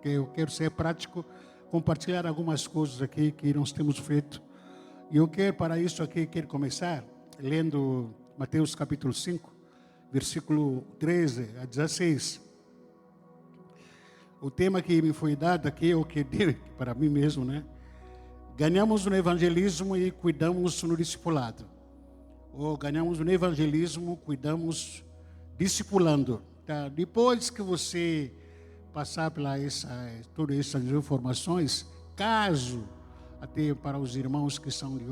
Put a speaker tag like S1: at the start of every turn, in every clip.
S1: porque eu quero ser prático, compartilhar algumas coisas aqui que nós temos feito. E eu quero, para isso aqui, quero começar lendo Mateus capítulo 5, versículo 13 a 16. O tema que me foi dado aqui, o que deu para mim mesmo, né? Ganhamos no evangelismo e cuidamos no discipulado. Ou ganhamos no evangelismo, cuidamos discipulando. Tá? Depois que você passar pela todas essas informações, caso, até para os irmãos que são de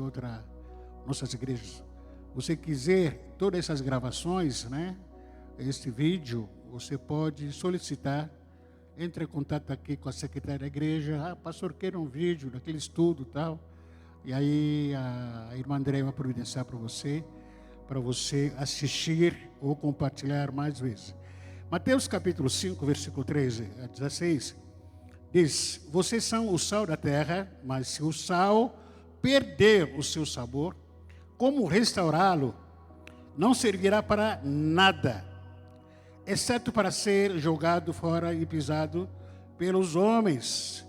S1: nossas igrejas, você quiser todas essas gravações, né? Este vídeo, você pode solicitar, entre em contato aqui com a secretária da igreja. Pastor, quero um vídeo daquele estudo e tal. E aí a irmã Andréia vai providenciar para você assistir ou compartilhar mais vezes. Mateus capítulo 5, versículo 13 a 16, diz: vocês são o sal da terra, mas se o sal perder o seu sabor, como restaurá-lo? Não servirá para nada, exceto para ser jogado fora e pisado pelos homens.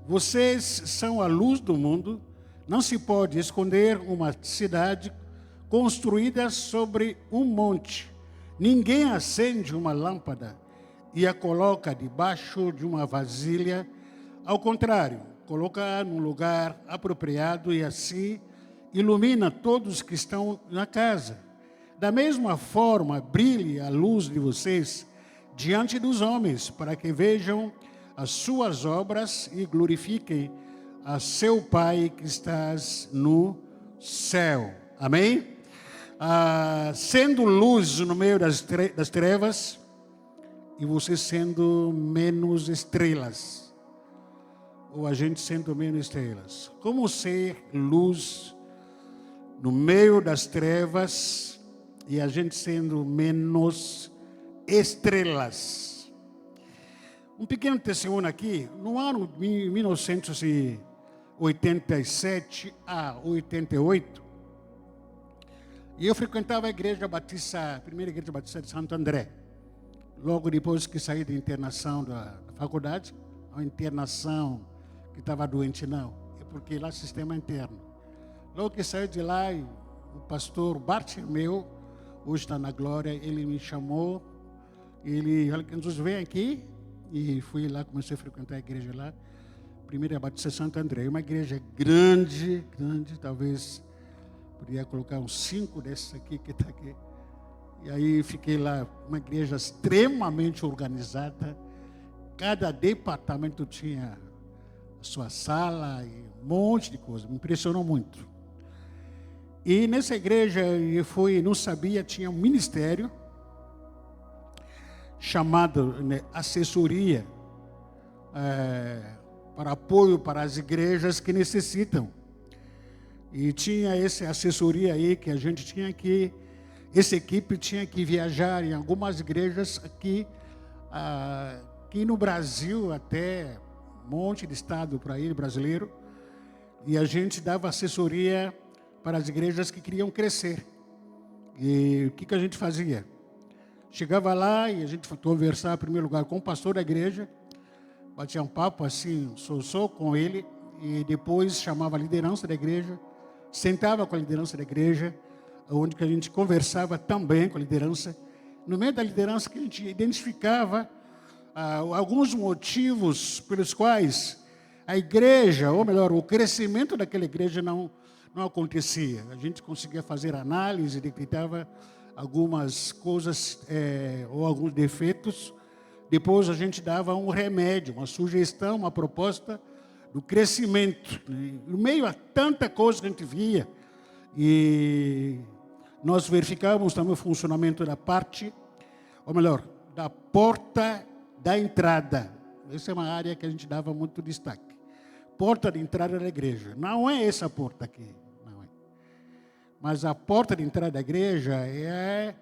S1: Vocês são a luz do mundo. Não se pode esconder uma cidade construída sobre um monte. Ninguém acende uma lâmpada e a coloca debaixo de uma vasilha. Ao contrário, coloca num lugar apropriado e assim ilumina todos que estão na casa. Da mesma forma, brilhe a luz de vocês diante dos homens, para que vejam as suas obras e glorifiquem a seu Pai que estás no céu. Amém? Sendo luz no meio das trevas, e você sendo menos estrelas, ou a gente sendo menos estrelas. Como ser luz no meio das trevas e a gente sendo menos estrelas? Um pequeno testemunho aqui. No ano de 1987 a 88, e eu frequentava a igreja batista, a primeira igreja batista de Santo André. Logo depois que saí da internação da faculdade, a internação que estava doente não, é porque lá é sistema interno. Logo que saí de lá, o pastor Bartimeu, hoje está na glória, ele me chamou, olha, Jesus, vem aqui, e fui lá, comecei a frequentar a igreja lá, primeira batista de Santo André, uma igreja grande, talvez podia colocar uns 5 desses aqui que está aqui. E aí fiquei lá, uma igreja extremamente organizada. Cada departamento tinha a sua sala e um monte de coisa. Me impressionou muito. E nessa igreja eu fui, não sabia, tinha um ministério chamado, né, assessoria para apoio para as igrejas que necessitam. E tinha essa assessoria aí que a gente tinha que, essa equipe tinha que viajar em algumas igrejas aqui no Brasil, até um monte de estado para ir brasileiro, e a gente dava assessoria para as igrejas que queriam crescer. E o que a gente fazia? Chegava lá e a gente conversava, em primeiro lugar, com o pastor da igreja, batia um papo assim, sou com ele, e depois chamava a liderança da igreja, sentava com a liderança da igreja, onde que a gente conversava também com a liderança. No meio da liderança que a gente identificava alguns motivos pelos quais a igreja, ou melhor, o crescimento daquela igreja não acontecia. A gente conseguia fazer análise, detectava algumas coisas ou alguns defeitos. Depois a gente dava um remédio, uma sugestão, uma proposta do crescimento. No meio a tanta coisa que a gente via, e nós verificávamos também o funcionamento da parte, ou melhor, da porta da entrada. Essa é uma área que a gente dava muito destaque. Porta de entrada da igreja. Não é essa porta aqui, não é. Mas a porta de entrada da igreja é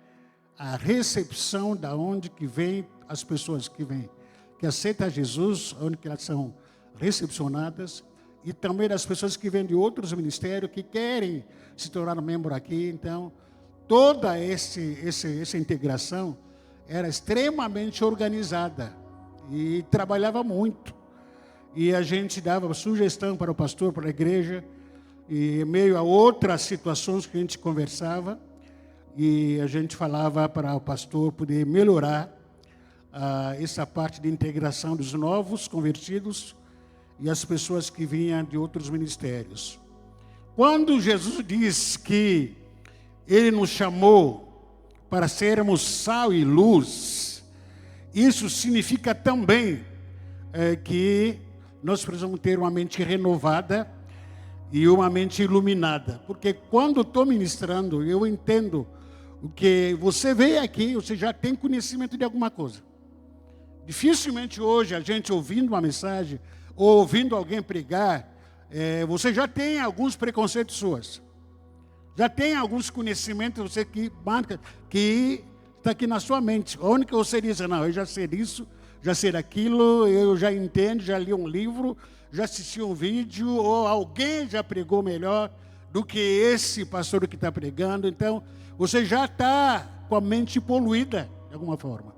S1: a recepção da onde que vem as pessoas que vêm, que aceitam Jesus, onde que elas são recepcionadas, e também das pessoas que vêm de outros ministérios que querem se tornar membro aqui. Então, toda essa integração era extremamente organizada e trabalhava muito. e a gente dava sugestão para o pastor, para a igreja, e em meio a outras situações que a gente conversava, e a gente falava para o pastor poder melhorar essa parte de integração dos novos convertidos e as pessoas que vinham de outros ministérios. Quando Jesus diz que Ele nos chamou para sermos sal e luz, isso significa também que nós precisamos ter uma mente renovada e uma mente iluminada. Porque quando estou ministrando, eu entendo o que você veio aqui, você já tem conhecimento de alguma coisa. Dificilmente hoje a gente ouvindo uma mensagem ou ouvindo alguém pregar, você já tem alguns preconceitos suas. Já tem alguns conhecimentos você que marca, que está aqui na sua mente. A única que você diz, não, eu já sei isso, já sei aquilo, eu já entendo, já li um livro, já assisti um vídeo, ou alguém já pregou melhor do que esse pastor que está pregando. Então, você já está com a mente poluída, de alguma forma.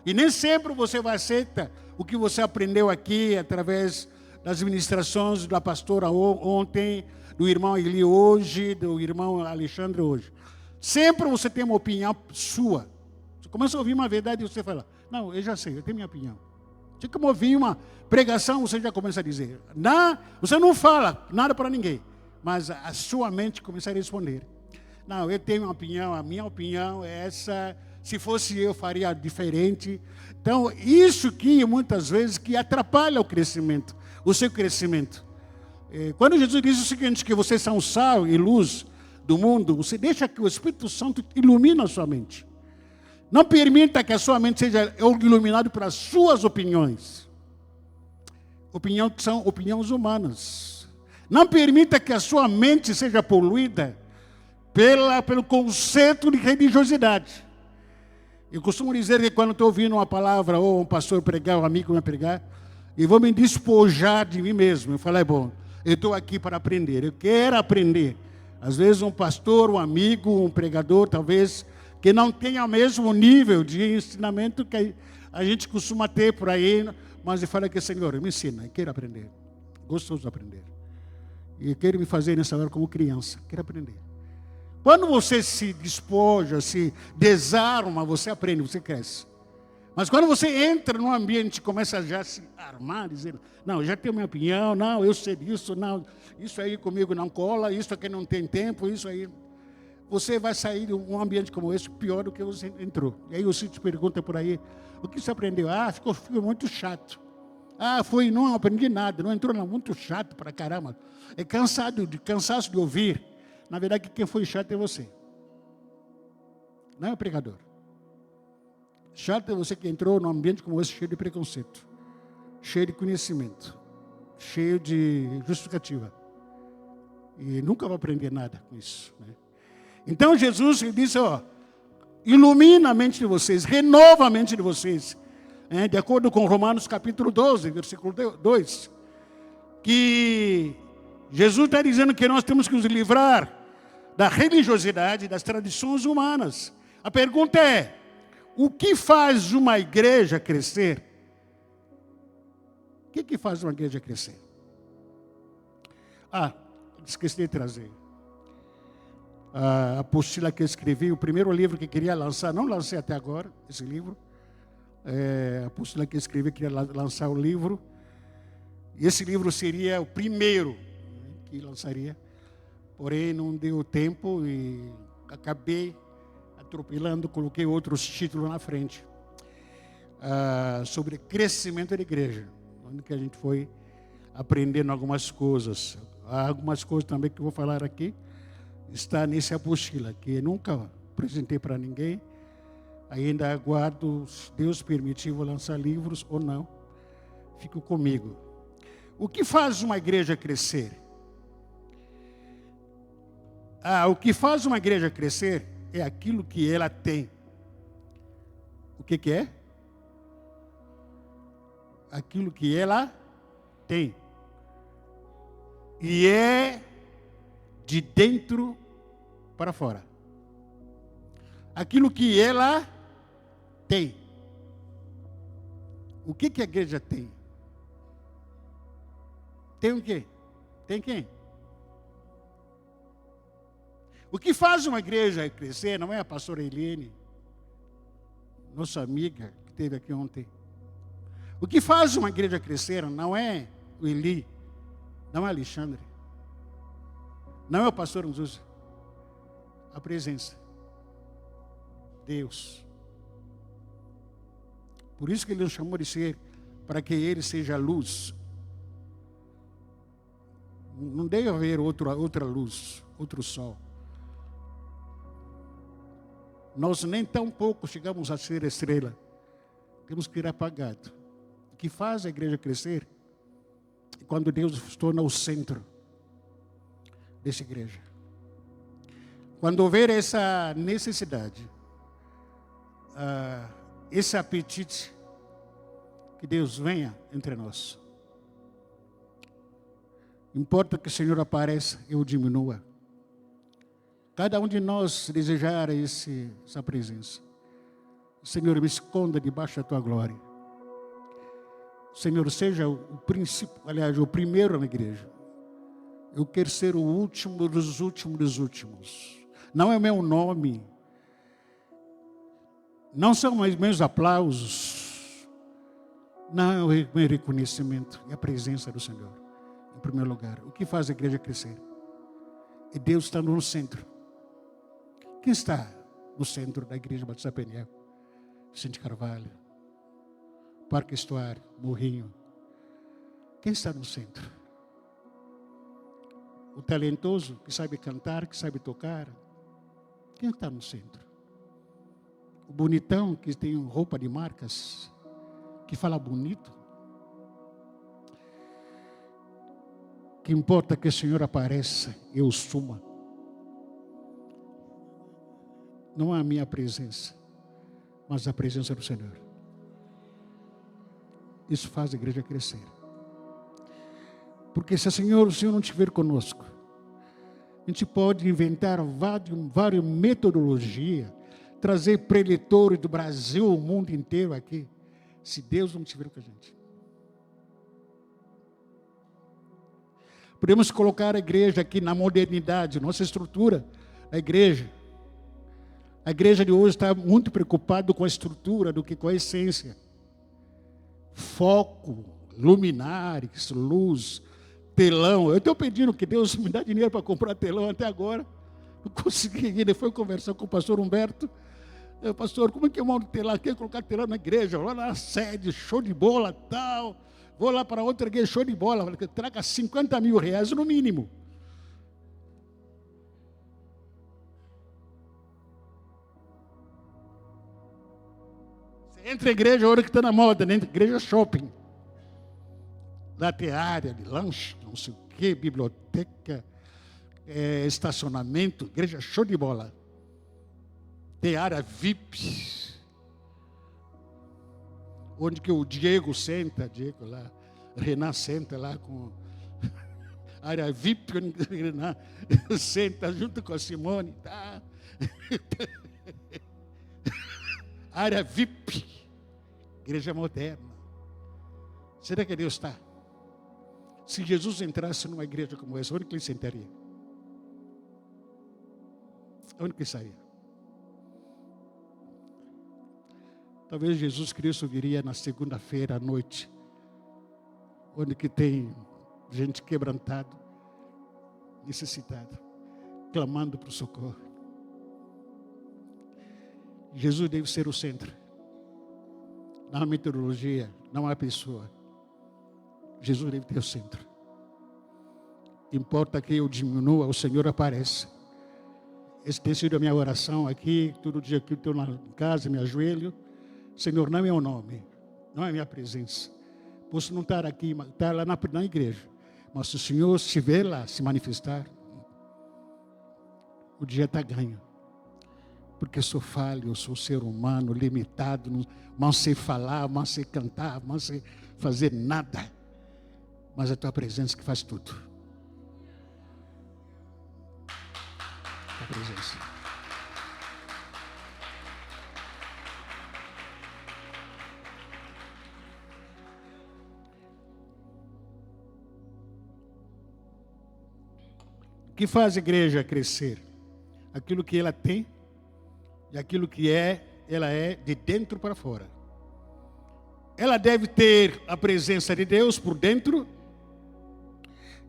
S1: E nem sempre você vai aceitar o que você aprendeu aqui, através das ministrações da pastora ontem, do irmão Eli hoje, do irmão Alexandre hoje. Sempre você tem uma opinião sua. Você começa a ouvir uma verdade e você fala, não, eu já sei, eu tenho minha opinião. Você como ouvir uma pregação, você já começa a dizer. Não, você não fala nada para ninguém, mas a sua mente começa a responder. Não, eu tenho uma opinião, a minha opinião é essa, se fosse eu faria diferente. Então, isso que muitas vezes que atrapalha o crescimento, o seu crescimento. Quando Jesus diz o seguinte, que vocês são sal e luz do mundo, você deixa que o Espírito Santo ilumine a sua mente. Não permita que a sua mente seja iluminada pelas suas opiniões. Opiniões que são opiniões humanas. Não permita que a sua mente seja poluída pelo conceito de religiosidade. Eu costumo dizer que quando estou ouvindo uma palavra, ou um pastor pregar, um amigo me pregar, e vou me despojar de mim mesmo. Eu falo, bom, eu estou aqui para aprender, eu quero aprender. Às vezes um pastor, um amigo, um pregador, talvez, que não tenha o mesmo nível de ensinamento que a gente costuma ter por aí, mas ele fala que, Senhor, me ensina, eu quero aprender. Gostoso de aprender. E eu quero me fazer nessa hora como criança, quero aprender. Quando você se despoja, se desarma, você aprende, você cresce. Mas quando você entra num ambiente e começa já a se armar, dizendo, não, eu já tenho minha opinião, não, eu sei disso, não, isso aí comigo não cola, isso aqui não tem tempo, isso aí. Você vai sair de um ambiente como esse pior do que você entrou. E aí você te pergunta por aí, o que você aprendeu? Ah, ficou muito chato. Ah, não aprendi nada, não entrou não, muito chato para caramba. É cansaço de ouvir. Na verdade, quem foi chato é você. Não é o pregador. Chato é você que entrou num ambiente como esse, cheio de preconceito, cheio de conhecimento, cheio de justificativa. E nunca vai aprender nada com isso, né? Então Jesus disse, ilumina a mente de vocês, renova a mente de vocês, de acordo com Romanos capítulo 12, versículo 2, que Jesus está dizendo que nós temos que nos livrar da religiosidade, das tradições humanas. A pergunta é, o que faz uma igreja crescer? O que faz uma igreja crescer? Esqueci de trazer. A apostila que eu escrevi, o primeiro livro que queria lançar, não lancei até agora, esse livro. A apostila que eu escrevi, queria lançar o livro. E esse livro seria o primeiro que lançaria. Porém, não deu tempo e acabei atropelando, coloquei outros títulos na frente. Sobre crescimento da igreja, onde que a gente foi aprendendo algumas coisas. Há algumas coisas também que eu vou falar aqui, está nessa apostila, que eu nunca apresentei para ninguém. Ainda aguardo, se Deus permitir, vou lançar livros ou não. Fico comigo. O que faz uma igreja crescer? O que faz uma igreja crescer é aquilo que ela tem. O que é? Aquilo que ela tem. E é de dentro para fora. Aquilo que ela tem. O que a igreja tem? Tem o quê? Tem quem? O que faz uma igreja crescer não é a pastora Eliane, nossa amiga que esteve aqui ontem. O que faz uma igreja crescer não é o Eli, não é Alexandre, não é o pastor Nzuza. A presença. Deus. Por isso que ele nos chamou de ser, para que ele seja a luz. Não deve haver outra luz, outro sol. Nós nem tão pouco chegamos a ser estrela. Temos que ir apagado. O que faz a igreja crescer é quando Deus se torna o centro dessa igreja. Quando houver essa necessidade, esse apetite, que Deus venha entre nós. Importa que o Senhor apareça, eu diminua. Cada um de nós desejar essa presença. Senhor, me esconda debaixo da tua glória. Senhor, seja o princípio, aliás, o primeiro na igreja. Eu quero ser o último dos últimos dos últimos. Não é o meu nome. Não são meus aplausos. Não é o meu reconhecimento. É a presença do Senhor. Em primeiro lugar. O que faz a igreja crescer? E Deus está no centro. Quem está no centro da igreja Batista Peniel? Vicente Carvalho. Parque Estuário. Morrinho. Quem está no centro? O talentoso que sabe cantar, que sabe tocar. Quem está no centro? O bonitão que tem roupa de marcas, que fala bonito. Que importa que o Senhor apareça, eu suma. Não é a minha presença, mas a presença do Senhor. Isso faz a igreja crescer. Porque se o Senhor não estiver conosco, a gente pode inventar várias metodologias, trazer preletores do Brasil, o mundo inteiro aqui, se Deus não estiver com a gente. Podemos colocar a igreja aqui na modernidade, nossa estrutura, a igreja. A igreja de hoje está muito preocupada com a estrutura do que com a essência. Foco, luminares, luz, telão. Eu estou pedindo que Deus me dá dinheiro para comprar telão até agora. Não consegui. Ele foi conversar com o pastor Humberto. Pastor, como é que eu monto telão? Quer colocar telão na igreja, lá na sede, show de bola, tal. Vou lá para outra igreja, show de bola. Traga 50 mil reais no mínimo. Você entra na igreja, a hora que está na moda, né? Igreja shopping. Lá tem área de lanche, não sei o quê, biblioteca, estacionamento, igreja show de bola. Tem área VIP. Onde que o Diego senta, lá, Renan senta lá com área VIP, onde o Renan senta junto com a Simone, tá? Área VIP, igreja moderna. Será que Deus está? Se Jesus entrasse numa igreja como essa, onde que ele sentaria? Onde que ele sairia? Talvez Jesus Cristo viria na segunda-feira à noite, onde que tem gente quebrantada, necessitada, clamando para o socorro. Jesus deve ser o centro. Não há metodologia, não há pessoa. Jesus deve ter o centro. Importa que eu diminua, o Senhor apareça. Essa tem sido a minha oração aqui, todo dia que eu estou na casa, me ajoelho. Senhor, não é meu nome, não é minha presença. Posso não estar aqui, estar lá na igreja. Mas se o Senhor estiver lá, se manifestar, o dia está ganho. Porque eu sou falho, eu sou ser humano, limitado, não sei falar, não sei cantar, não sei fazer nada. Mas a tua presença que faz tudo. A presença. que faz a igreja crescer? Aquilo que ela tem e aquilo que ela é de dentro para fora. Ela deve ter a presença de Deus por dentro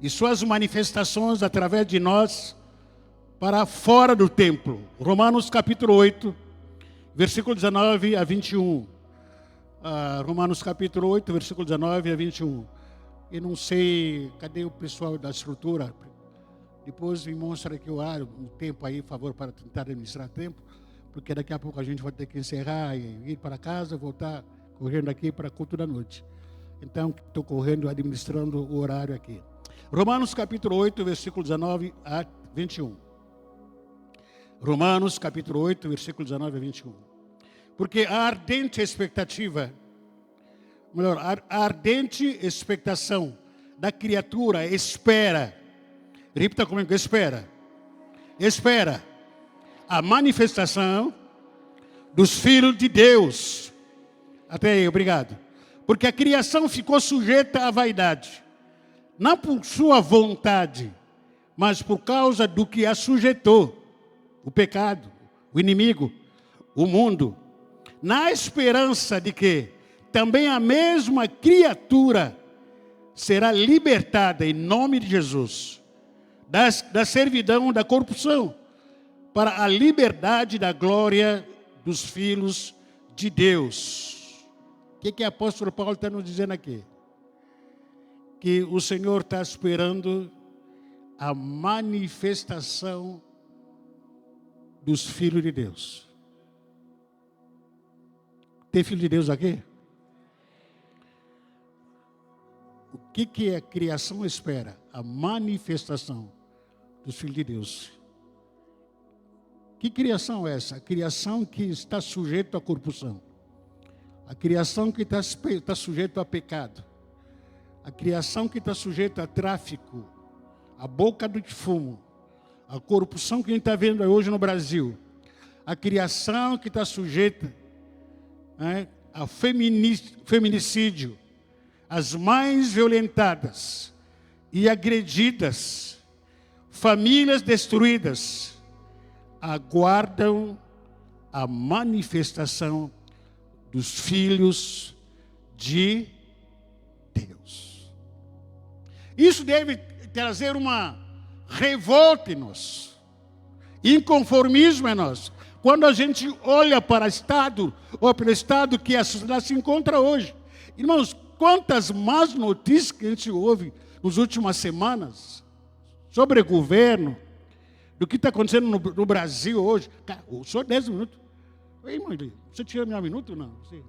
S1: e suas manifestações através de nós para fora do templo. Romanos capítulo 8, versículo 19 a 21. Romanos capítulo 8, versículo 19 a 21. Eu não sei, cadê o pessoal da estrutura? Depois me mostra aqui um tempo aí, por favor, para tentar administrar tempo, porque daqui a pouco a gente vai ter que encerrar e ir para casa, voltar correndo aqui para a culto da noite. Então, estou correndo, administrando o horário aqui. Romanos capítulo 8, versículo 19 a 21. Romanos capítulo 8, versículo 19 a 21. Porque a ardente expectativa, a ardente expectação da criatura espera. Repita comigo, espera. Espera a manifestação dos filhos de Deus. Até aí, obrigado. Porque a criação ficou sujeita à vaidade, não por sua vontade, mas por causa do que a sujeitou, o pecado, o inimigo, o mundo, na esperança de que também a mesma criatura será libertada em nome de Jesus da servidão, da corrupção, para a liberdade da glória dos filhos de Deus. O que o apóstolo Paulo está nos dizendo aqui? Que o Senhor está esperando a manifestação dos filhos de Deus. Tem filho de Deus aqui? O que a criação espera? A manifestação dos filhos de Deus. Que criação é essa? A criação que está sujeita à corrupção. A criação que está sujeita a pecado. A criação que está sujeita a tráfico. A boca do fumo. A corrupção que a gente está vendo hoje no Brasil. A criação que está sujeita a feminicídio. As mais violentadas e agredidas, famílias destruídas, aguardam a manifestação dos filhos de Deus. Isso deve trazer uma revolta em nós, inconformismo em nós, quando a gente olha para o estado, ou pelo estado que a sociedade se encontra hoje. Irmãos, quantas más notícias que a gente ouve nas últimas semanas sobre o governo, do que está acontecendo no Brasil hoje. Cara, só 10 minutos. Ei, mãe, você tira meu minuto ou não? Sim.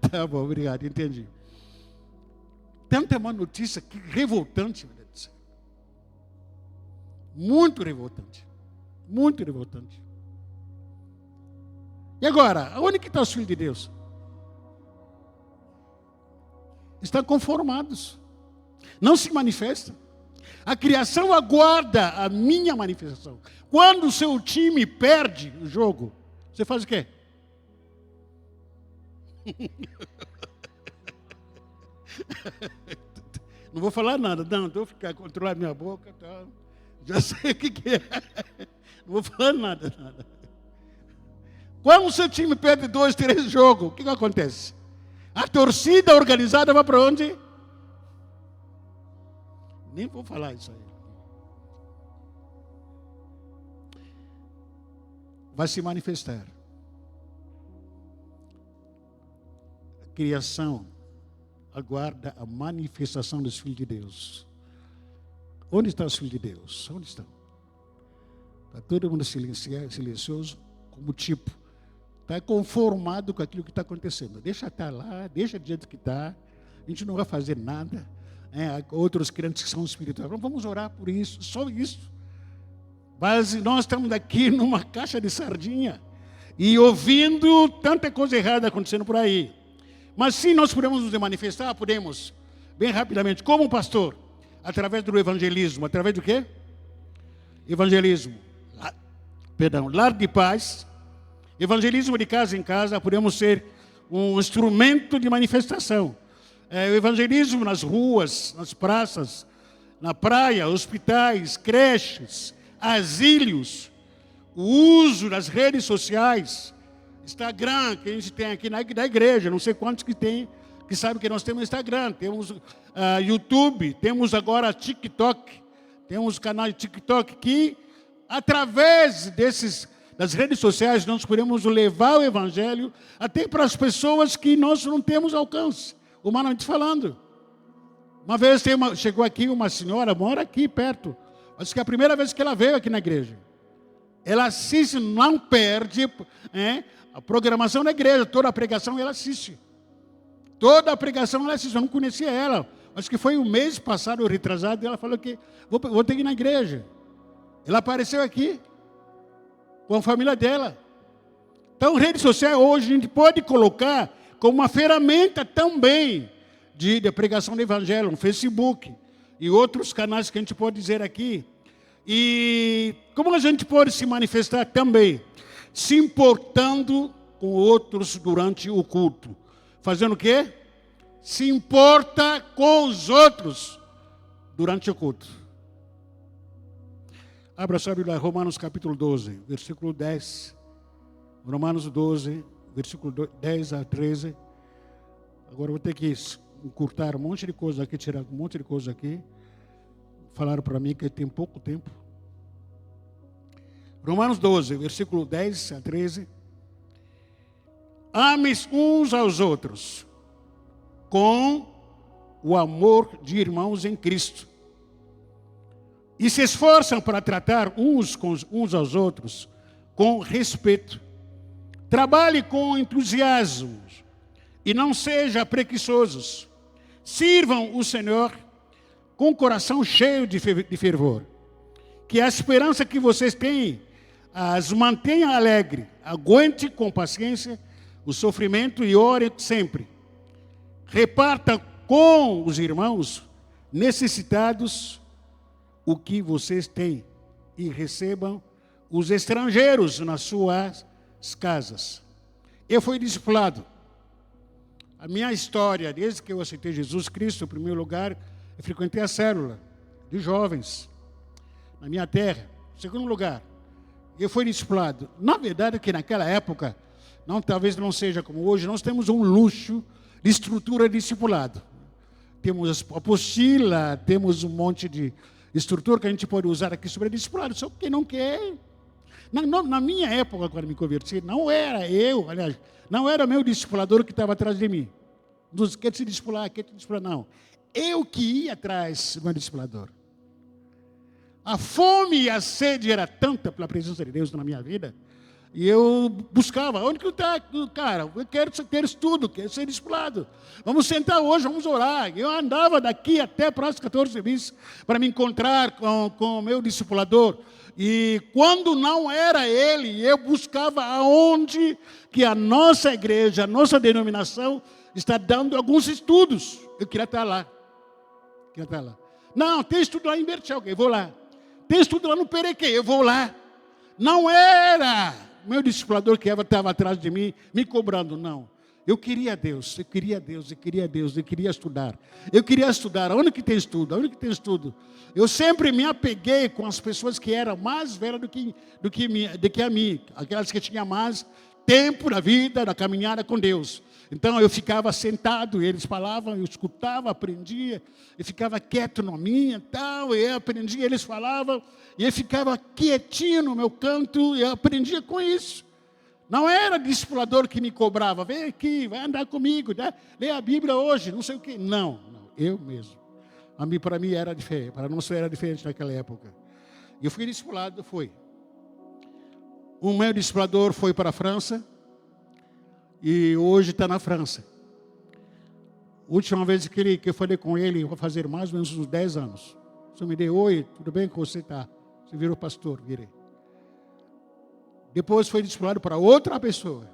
S1: Tá bom, obrigado, entendi. Tanta má notícia que revoltante, meu Deus do céu. Muito revoltante. Muito revoltante. E agora, onde que estão os filhos de Deus? Estão conformados. Não se manifestam. A criação aguarda a minha manifestação. Quando o seu time perde o jogo, você faz o quê? Não vou falar nada, não, vou ficar controlar minha boca, tá? Já sei o que é. Não vou falar nada. Quando o seu time perde 2, 3 jogos, o que acontece? A torcida organizada vai para onde? Nem vou falar isso aí. Vai se manifestar. A criação aguarda a manifestação dos filhos de Deus. Onde estão os filhos de Deus? Onde estão? Está todo mundo silencioso, como tipo. Está conformado com aquilo que está acontecendo. Deixa estar lá, deixa do jeito que está. A gente não vai fazer nada. Outros crentes que são espirituais. Vamos orar por isso, só isso. Mas nós estamos aqui numa caixa de sardinha e ouvindo tanta coisa errada acontecendo por aí. Mas sim, nós podemos nos manifestar, podemos, bem rapidamente, como pastor, através do evangelismo. Através do quê? Evangelismo. Lar de paz. Evangelismo de casa em casa, podemos ser um instrumento de manifestação. O evangelismo nas ruas, nas praças, na praia, hospitais, creches, asilos, o uso das redes sociais, Instagram, que a gente tem aqui na igreja, não sei quantos que tem, que sabem que nós temos Instagram, temos YouTube, temos agora TikTok, temos canal de TikTok que, através das redes sociais, nós podemos levar o Evangelho até para as pessoas que nós não temos alcance, humanamente falando. Uma vez chegou aqui uma senhora, mora aqui perto, acho que é a primeira vez que ela veio aqui na igreja. Ela assiste, não perde a programação da igreja, toda a pregação ela assiste. Toda a pregação ela assiste, eu não conhecia ela. Acho que foi o mês passado, retrasado, e ela falou que vou ter que ir na igreja. Ela apareceu aqui, com a família dela. Então, rede social hoje a gente pode colocar como uma ferramenta também de pregação do Evangelho, no Facebook e outros canais que a gente pode dizer aqui. E como a gente pode se manifestar também? Se importando com outros durante o culto. Fazendo o quê? Se importa com os outros durante o culto. Abra sua Bíblia, Romanos capítulo 12, versículo 10. Romanos 12, versículo 10 a 13. Agora eu vou ter que encurtar um monte de coisa aqui, tirar um monte de coisa aqui. Falaram para mim que tem pouco tempo. Romanos 12, versículo 10 a 13. Ames uns aos outros com o amor de irmãos em Cristo. E se esforçam para tratar uns aos outros com respeito. Trabalhe com entusiasmo e não seja preguiçosos. Sirvam o Senhor com o coração cheio de fervor. Que a esperança que vocês têm as mantenha alegre. Aguente com paciência o sofrimento e ore sempre. Reparta com os irmãos necessitados o que vocês têm e recebam os estrangeiros nas suas casas. Eu fui discipulado. A minha história, desde que eu aceitei Jesus Cristo, em primeiro lugar, eu frequentei a célula de jovens na minha terra. Em segundo lugar, eu fui discipulado. Na verdade, que naquela época, talvez não seja como hoje, nós temos um luxo de estrutura de discipulado. Temos apostila, temos um monte de estrutura que a gente pode usar aqui sobre discipulado, só que não quer. Na minha época, quando me converti, não era eu, aliás, não era meu discipulador que estava atrás de mim. Quer te discipular, não. Eu que ia atrás do meu discipulador. A fome e a sede era tanta pela presença de Deus na minha vida, e eu buscava, onde que está, cara? Eu quero ter estudo, quero ser discipulado. Vamos sentar hoje, vamos orar. Eu andava daqui até para as 14 bis para me encontrar com o meu discipulador. E quando não era ele, eu buscava aonde que a nossa igreja, a nossa denominação está dando alguns estudos. Eu queria estar lá. Não, tem estudo lá em Bertel, eu vou lá. Tem estudo lá no Perequê, eu vou lá. Não era meu discipulador que estava atrás de mim, me cobrando, não. Eu queria Deus, eu queria estudar. Eu queria estudar, onde que tem estudo? Eu sempre me apeguei com as pessoas que eram mais velhas do que a mim, aquelas que tinham mais tempo na vida, na caminhada com Deus. Então eu ficava sentado, eles falavam, eu escutava, aprendia, eu ficava quieto na minha, tal, eu aprendia, eles falavam, e eu ficava quietinho no meu canto, e eu aprendia com isso. Não era discipulador que me cobrava, vem aqui, vai andar comigo, lê a Bíblia hoje, não sei o quê. Não, eu mesmo. Para mim era diferente, para nós era diferente naquela época. Eu fui discipulado, O meu discipulador foi para a França, e hoje está na França. A última vez que eu falei com ele, vai fazer mais ou menos uns 10 anos. Você me deu, oi, tudo bem como você está? Você virou pastor, virei. Depois foi discipulado para outra pessoa.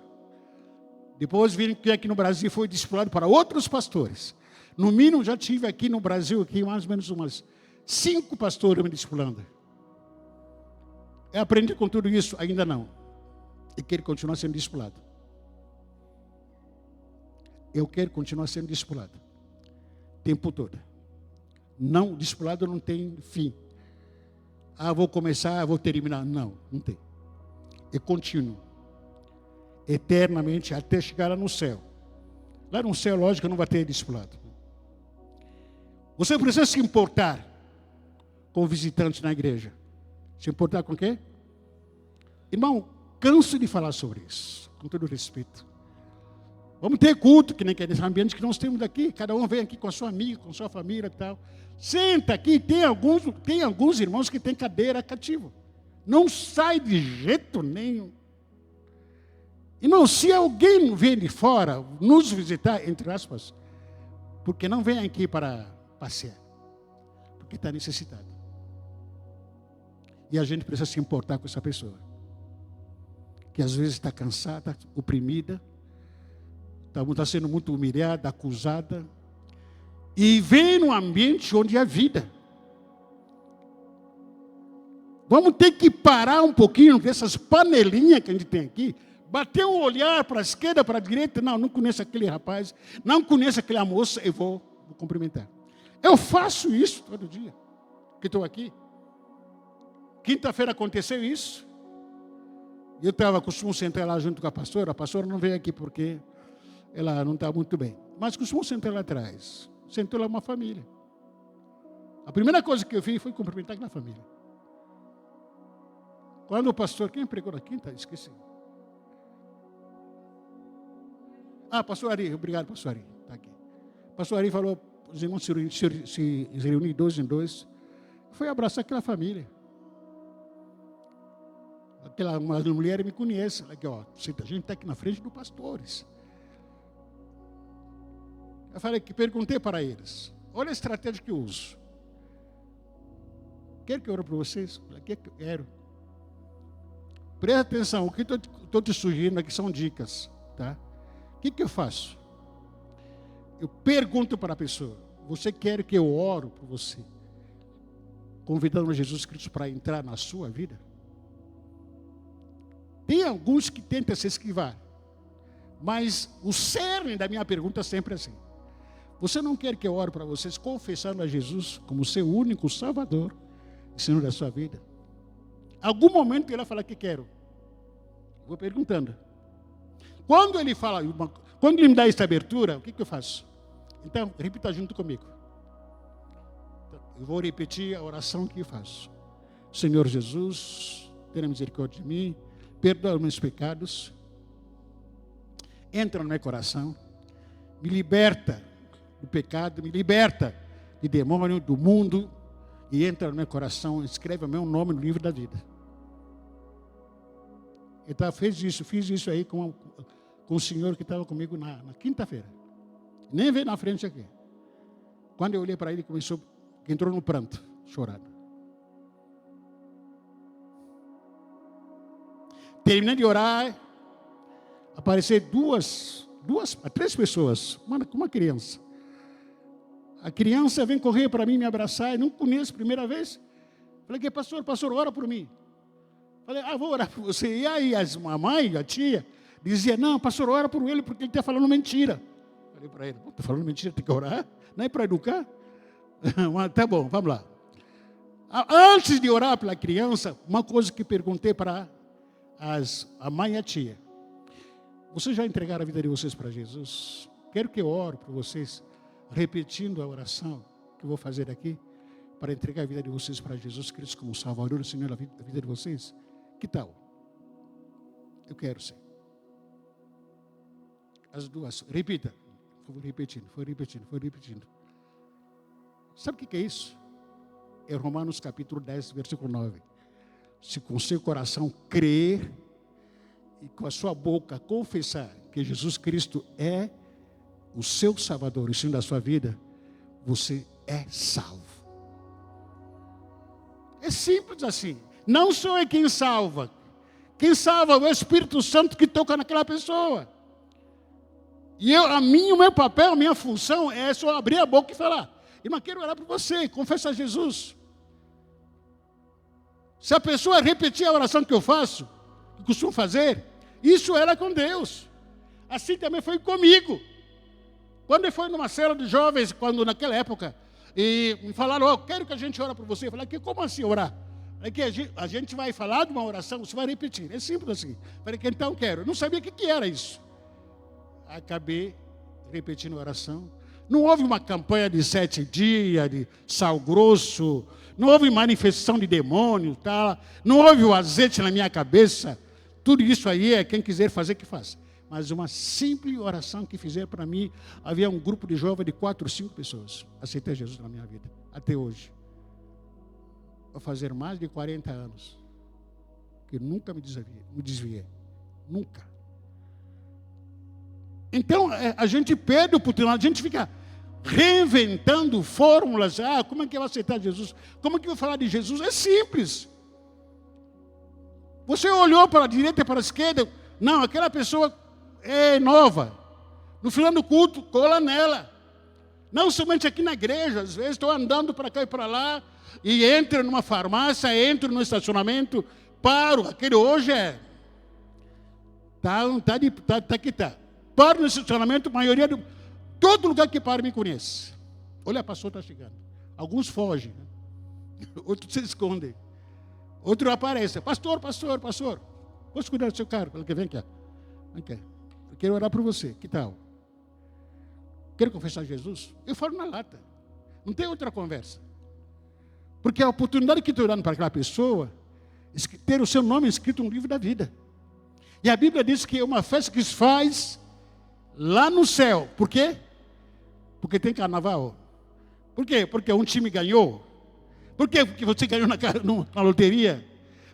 S1: Depois vim aqui no Brasil, foi discipulado para outros pastores. No mínimo, já tive aqui no Brasil, mais ou menos umas 5 pastores me discipulando. Eu aprendi com tudo isso? Ainda não. Eu quero continuar sendo discipulado. Eu quero continuar sendo discipulado. O tempo todo. Não, discipulado não tem fim. Vou começar, vou terminar. Não, não tem. É contínuo. Eternamente, até chegar lá no céu. Lá no céu, lógico, não vai ter discipulado. Você precisa se importar com visitantes na igreja. Se importar com quê? Irmão, canso de falar sobre isso, com todo respeito. Vamos ter culto, que nem que é nesse ambiente que nós temos aqui. Cada um vem aqui com a sua amiga, com a sua família e tal. Senta aqui, tem alguns irmãos que têm cadeira cativa. Não sai de jeito nenhum. Irmão, se alguém vem de fora nos visitar, entre aspas, porque não vem aqui para passear, porque está necessitado. E a gente precisa se importar com essa pessoa, que às vezes está cansada, oprimida, está sendo muito humilhada, acusada, e vem num ambiente onde há vida. Vamos ter que parar um pouquinho dessas panelinhas que a gente tem aqui, bater um olhar para a esquerda, para a direita. Não conheço aquele rapaz, não conheço aquela moça, eu vou cumprimentar. Eu faço isso todo dia que estou aqui. Quinta-feira aconteceu isso. Eu costumo sentar lá junto com a pastora não veio aqui porque ela não está muito bem. Mas costumo sentar lá atrás. Sentou lá uma família. A primeira coisa que eu fiz foi cumprimentar aquela família. Quando o pastor, quem pregou na quinta? Esqueci. Pastor Ari, obrigado, pastor Ari. Está aqui. Pastor Ari falou, os irmãos se reunir dois em dois. Foi abraçar aquela família. Uma mulher me conhece. Aqui, a gente está aqui na frente dos pastores. Eu perguntei para eles. Olha a estratégia que eu uso. Quer que eu ore para vocês? Quero. Presta atenção, o que estou te sugerindo aqui são dicas. Tá? O que eu faço? Eu pergunto para a pessoa, você quer que eu ore por você? Convidando Jesus Cristo para entrar na sua vida? Tem alguns que tentam se esquivar. Mas o cerne da minha pergunta é sempre assim. Você não quer que eu ore para vocês confessando a Jesus como seu único Salvador e Senhor da sua vida? Algum momento ele vai falar que quero. Vou perguntando. Quando ele me dá essa abertura, o que eu faço? Então, repita junto comigo. Eu vou repetir a oração que eu faço. Senhor Jesus, tenha misericórdia de mim, perdoa os meus pecados, entra no meu coração, me liberta do pecado, me liberta de demônio, do mundo, e entra no meu coração, escreve o meu nome no livro da vida. Então, fiz isso aí com o senhor que estava comigo na quinta-feira. Nem veio na frente aqui. Quando eu olhei para ele, entrou no pranto, chorando. Terminei de orar, apareceram três pessoas, uma criança. A criança vem correr para mim, me abraçar, eu não conheço, primeira vez. Falei, pastor, ora por mim. Falei, vou orar por você. E aí, a mãe, a tia, dizia, não, pastor, ora por ele, porque ele está falando mentira. Falei para ele, está falando mentira, tem que orar? Não é para educar? Tá bom, vamos lá. Antes de orar pela criança, uma coisa que perguntei para a mãe e a tia. Vocês já entregaram a vida de vocês para Jesus? Quero que eu ore por vocês, repetindo a oração que eu vou fazer aqui, para entregar a vida de vocês para Jesus Cristo como Salvador e Senhor da vida de vocês. Que tal? Eu quero ser. As duas, repita. Foi repetindo. Sabe o que é isso? É Romanos capítulo 10, versículo 9. Se com seu coração crer e com a sua boca confessar que Jesus Cristo é o seu Salvador e Senhor da sua vida, você é salvo. É simples assim. Não sou eu quem salva. Quem salva é o Espírito Santo que toca naquela pessoa. E o meu papel, a minha função é só abrir a boca e falar, irmão, quero orar por você, confessa a Jesus. Se a pessoa repetir a oração que eu faço, que costumo fazer, isso era com Deus. Assim também foi comigo. Quando eu fui numa cela de jovens, quando naquela época e me falaram, quero que a gente ore por você. Eu falei, como assim orar? É que a gente vai falar de uma oração, você vai repetir. É simples assim. Eu falei, então quero. Eu não sabia o que era isso. Acabei repetindo a oração. Não houve uma campanha de 7 dias, de sal grosso. Não houve manifestação de demônio. Tá? Não houve o azeite na minha cabeça. Tudo isso aí é quem quiser fazer que faça. Mas uma simples oração que fizeram para mim. Havia um grupo de jovens de 4 ou 5 pessoas. Aceitei Jesus na minha vida. Até hoje. Vou fazer mais de 40 anos. Que nunca me desviei. Nunca. Então, a gente perde a oportunidade. A gente fica reinventando fórmulas. Como é que eu vou aceitar Jesus? Como é que eu vou falar de Jesus? É simples. Você olhou para a direita e para a esquerda. Não, aquela pessoa é nova. No final do culto, cola nela. Não somente aqui na igreja. Às vezes estou andando para cá e para lá. E entro numa farmácia, entro no estacionamento, paro. Aquele hoje é... Tá que tá. Paro no estacionamento, a maioria do... Todo lugar que paro me conhece. Olha, a pastor está chegando. Alguns fogem. Né? Outros se escondem. Outro aparece. Pastor. Posso cuidar do seu carro? Vem cá. Eu quero orar por você. Que tal? Quero confessar Jesus? Eu falo na lata. Não tem outra conversa. Porque a oportunidade que estou dando para aquela pessoa é ter o seu nome escrito no livro da vida. E a Bíblia diz que é uma festa que se faz lá no céu. Por quê? Porque tem carnaval. Por quê? Porque um time ganhou. Por quê? Porque você ganhou na loteria.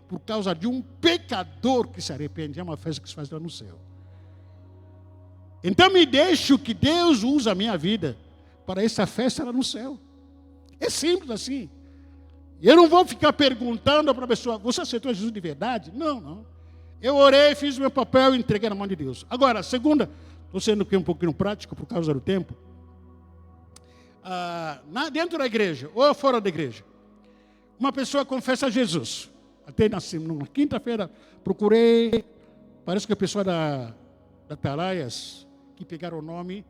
S1: Por causa de um pecador que se arrepende. É uma festa que se faz lá no céu. Então me deixo que Deus use a minha vida para essa festa lá no céu. É simples assim. Eu não vou ficar perguntando para a pessoa, você aceitou Jesus de verdade? Não. Eu orei, fiz o meu papel e entreguei na mão de Deus. Agora, segunda, estou sendo aqui um pouquinho prático por causa do tempo. Dentro da igreja ou fora da igreja, uma pessoa confessa Jesus. Até na quinta-feira procurei, parece que a pessoa da Atalaias, que pegaram o nome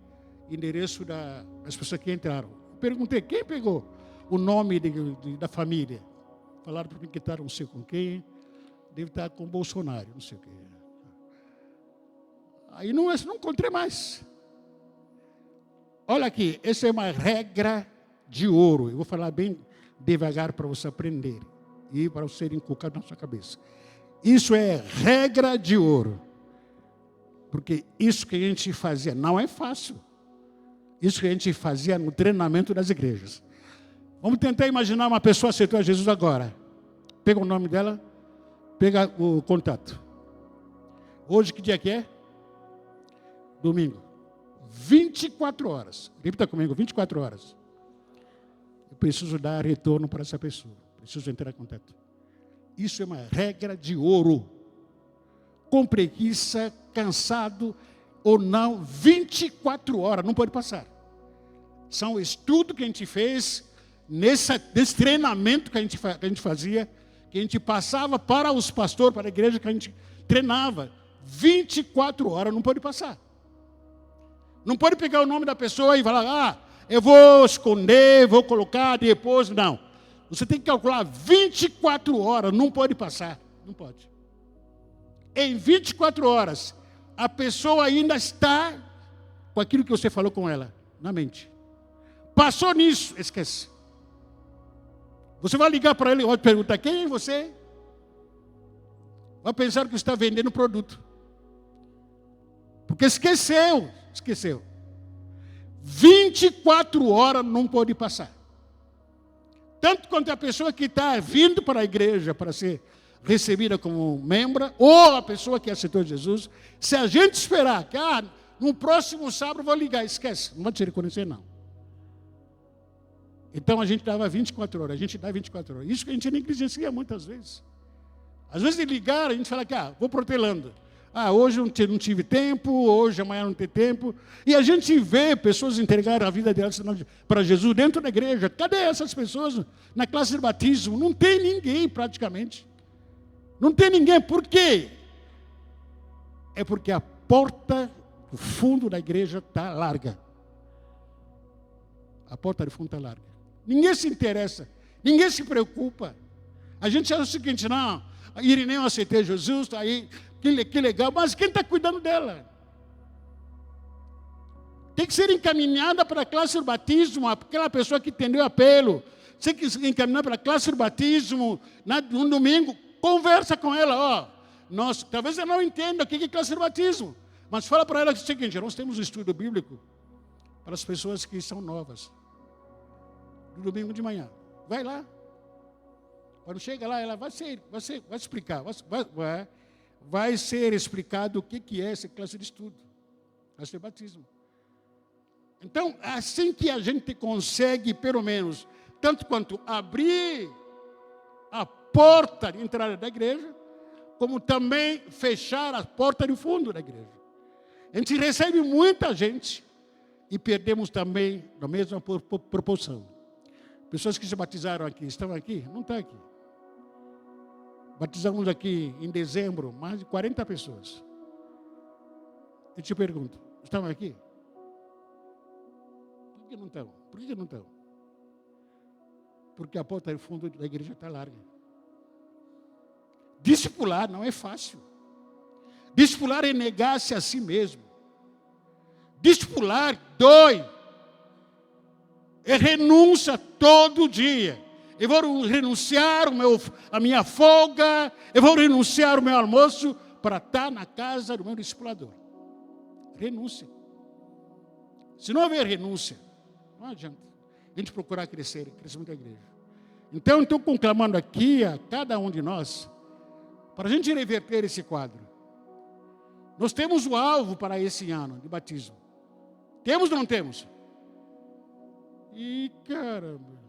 S1: e endereço das pessoas que entraram. Perguntei, quem pegou o nome da família? Falaram para mim que está não sei com quem, deve estar com o Bolsonaro, não sei o quê. Aí não encontrei mais. Olha aqui, essa é uma regra de ouro. Eu vou falar bem devagar para você aprender e para você inculcar na sua cabeça. Isso é regra de ouro. Porque isso que a gente fazia não é fácil. Isso que a gente fazia no treinamento das igrejas. Vamos tentar imaginar uma pessoa aceitou a Jesus agora. Pega o nome dela, pega o contato. Hoje que dia que é? Domingo. 24 horas. Repita comigo, 24 horas. Eu preciso dar retorno para essa pessoa. Preciso entrar em contato. Isso é uma regra de ouro. Com preguiça, cansado ou não, 24 horas, não pode passar. São estudos que a gente fez nesse treinamento que a gente fazia, que a gente passava para os pastores, para a igreja, que a gente treinava. 24 horas não pode passar. Não pode pegar o nome da pessoa e falar, eu vou esconder, vou colocar depois. Não. Você tem que calcular 24 horas, não pode passar. Não pode. Em 24 horas, a pessoa ainda está com aquilo que você falou com ela, na mente. Passou nisso, esquece. Você vai ligar para ele e vai perguntar, quem é você? Vai pensar que está vendendo produto. Porque esqueceu. 24 horas não pode passar. Tanto quanto a pessoa que está vindo para a igreja para ser recebida como membro, ou a pessoa que aceitou Jesus, se a gente esperar que no próximo sábado eu vou ligar, esquece, não vai te reconhecer não. Então a gente dava 24 horas, a gente dá 24 horas. Isso que a gente negligencia muitas vezes. Às vezes de ligar, a gente fala que vou protelando. Hoje não tive tempo, hoje, amanhã não tem tempo. E a gente vê pessoas entregarem a vida delas para Jesus dentro da igreja. Cadê essas pessoas na classe de batismo? Não tem ninguém praticamente. Não tem ninguém. Por quê? É porque a porta do fundo da igreja está larga. A porta do fundo está larga. Ninguém se interessa. Ninguém se preocupa. A gente acha o seguinte, não, a Irineu aceitei Jesus, aí, que legal, mas quem está cuidando dela? Tem que ser encaminhada para a classe do batismo, aquela pessoa que entendeu o apelo. Tem que ser encaminhada para a classe do batismo, no domingo, conversa com ela, talvez ela não entenda o que é classe do batismo, mas fala para ela o seguinte, nós temos um estudo bíblico para as pessoas que são novas, no domingo de manhã. Vai lá. Quando chega lá, ela vai explicar, vai ser explicado o que é essa classe de estudo, classe de batismo. Então, assim que a gente consegue, pelo menos, tanto quanto abrir a porta de entrada da igreja, como também fechar a porta de fundo da igreja. A gente recebe muita gente e perdemos também na mesma proporção. Pessoas que se batizaram aqui, estão aqui? Não estão aqui. Batizamos aqui em dezembro mais de 40 pessoas. Eu te pergunto, estão aqui? Por que não estão? Por que não estão? Porque a porta de fundo da igreja está larga. Discipular não é fácil. Discipular é negar-se a si mesmo. Discipular dói. É renúncia todo dia. Eu vou renunciar a minha folga, eu vou renunciar o meu almoço para estar na casa do meu discipulador. Renúncia. Se não houver renúncia, não adianta a gente procurar crescimento da igreja. Então, estou conclamando aqui a cada um de nós, para a gente reverter esse quadro. Nós temos o alvo para esse ano de batismo. Temos ou não temos? Ih, caramba.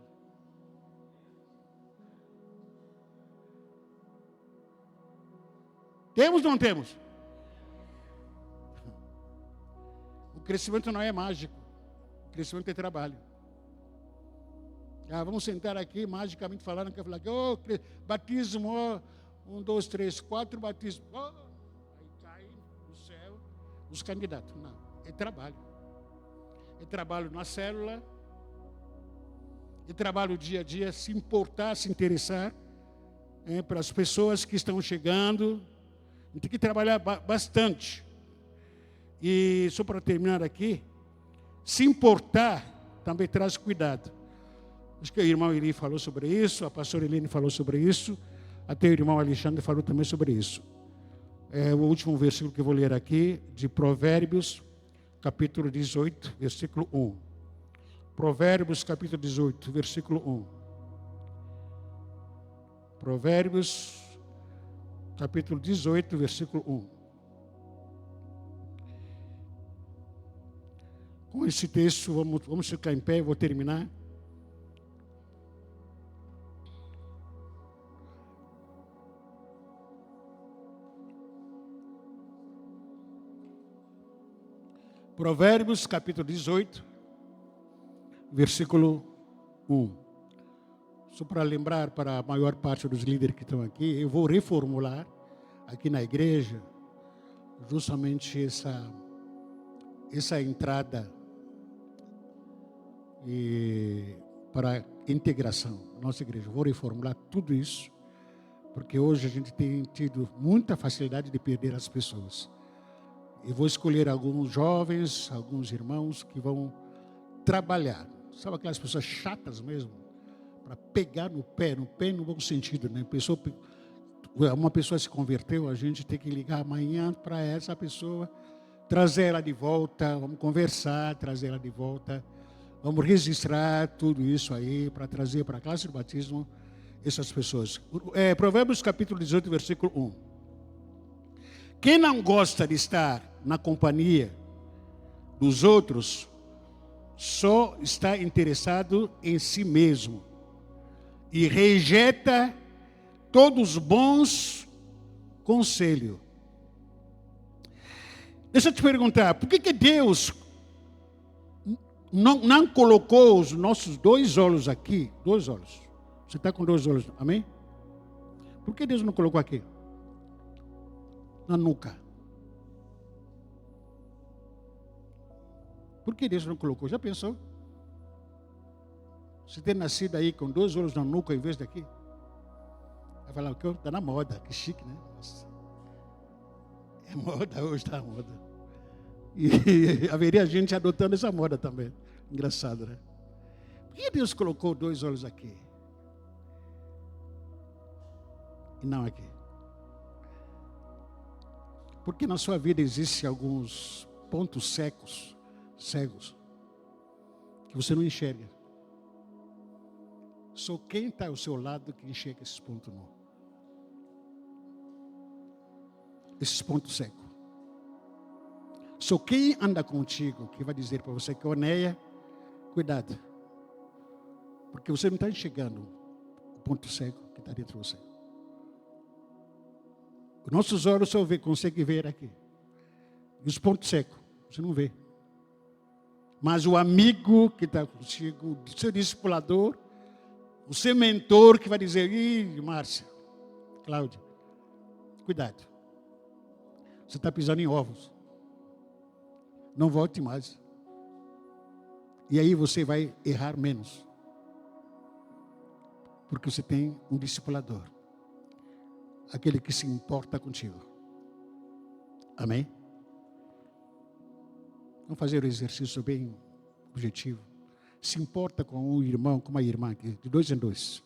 S1: Temos ou não temos? O crescimento não é mágico. O crescimento é trabalho. Vamos sentar aqui, magicamente falando, que falar que batismo, 1, 2, 3, 4 batismos. Aí cai no céu os candidatos. Não, é trabalho. É trabalho na célula, é trabalho dia a dia, se importar, se interessar para as pessoas que estão chegando. A gente tem que trabalhar bastante. E só para terminar aqui, se importar também traz cuidado. Acho que o irmão Eli falou sobre isso, a pastora Helene falou sobre isso, até o irmão Alexandre falou também sobre isso. É o último versículo que eu vou ler aqui, de Provérbios, capítulo 18, versículo 1. Provérbios, capítulo 18, versículo 1. Provérbios, capítulo 18, versículo 1. Com esse texto, vamos ficar em pé, eu vou terminar. Provérbios, capítulo 18, versículo 1. Só para lembrar para a maior parte dos líderes que estão aqui, eu vou reformular aqui na igreja justamente essa entrada para a integração da nossa igreja. Vou reformular tudo isso, porque hoje a gente tem tido muita facilidade de perder as pessoas. Eu vou escolher alguns jovens, alguns irmãos que vão trabalhar. Sabe aquelas pessoas chatas mesmo? Para pegar no pé no bom sentido, né? Uma pessoa se converteu, a gente tem que ligar amanhã para essa pessoa, trazer ela de volta, vamos conversar, trazer ela de volta, vamos registrar tudo isso aí para trazer para a classe de batismo essas pessoas. Provérbios capítulo 18, versículo 1. Quem não gosta de estar na companhia dos outros, só está interessado em si mesmo e rejeita todos os bons conselhos. Deixa eu te perguntar, por que Deus não colocou os nossos 2 olhos aqui? 2 olhos. Você está com 2 olhos, amém? Por que Deus não colocou aqui? Na nuca. Por que Deus não colocou? Já pensou? Você tem nascido aí com 2 olhos na nuca em vez daqui? Vai falar o que? Está na moda, que chique, né? Nossa. É moda, hoje está na moda. E haveria gente adotando essa moda também. Engraçado, né? Por que Deus colocou 2 olhos aqui? E não aqui? Porque na sua vida existem alguns pontos cegos, que você não enxerga. Só quem está ao seu lado que enxerga esses pontos não. Esses pontos cegos. Só quem anda contigo que vai dizer para você que Onéia, cuidado. Porque você não está enxergando o ponto cego que está dentro de você. Os nossos olhos só conseguem ver aqui. E os pontos cegos, você não vê. Mas o amigo que está contigo, o seu discipulador, o seu mentor que vai dizer, Márcia, Cláudia, cuidado. Você está pisando em ovos. Não volte mais. E aí você vai errar menos. Porque você tem um discipulador. Aquele que se importa contigo. Amém? Vamos fazer um exercício bem objetivo. Se importa com um irmão, com uma irmã aqui, de 2 em 2.